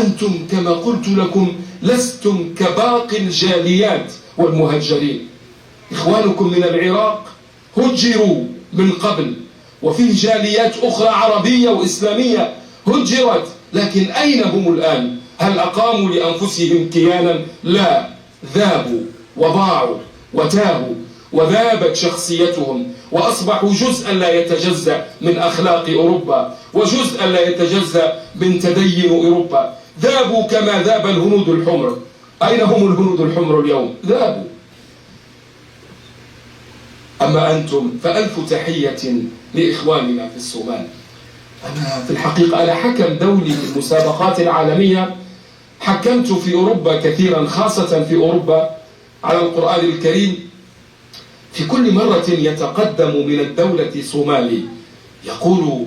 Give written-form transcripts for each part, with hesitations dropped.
أنتم كما قلت لكم لستم كباقي الجاليات والمهجرين. إخوانكم من العراق هجروا من قبل، وفيه جاليات أخرى عربية وإسلامية هجرت، لكن أين هم الآن؟ هل أقاموا لأنفسهم كيانا؟ لا، ذابوا وضاعوا وتاهوا، وذابت شخصيتهم، وأصبحوا جزءا لا يتجزأ من أخلاق أوروبا، وجزءا لا يتجزأ من تدين أوروبا. ذابوا كما ذاب الهنود الحمر. أين هم الهنود الحمر اليوم؟ ذابوا. أما أنتم فألف تحية لإخواننا في الصومال. أنا في الحقيقة أنا حكم دولي في المسابقات العالمية، حكمت في أوروبا كثيرا، خاصة في أوروبا على القرآن الكريم. في كل مرة يتقدم من الدولة صومالي، يقول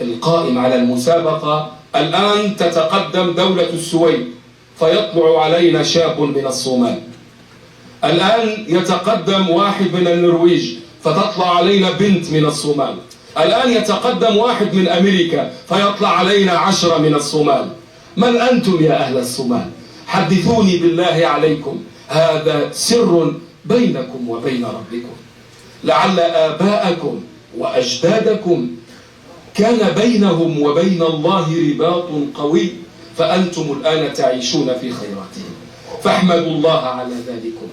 القائم على المسابقة: الآن تتقدم دولة السويد، فيطلع علينا شاب من الصومال. الآن يتقدم واحد من النرويج، فتطلع علينا بنت من الصومال. الآن يتقدم واحد من أمريكا، فيطلع علينا 10 من الصومال. من أنتم يا أهل الصومال؟ حدثوني بالله عليكم، هذا سر بينكم وبين ربكم. لعل آباءكم وأجدادكم كان بينهم وبين الله رباط قوي، فأنتم الآن تعيشون في خيراتهم، فاحمدوا الله على ذلكم.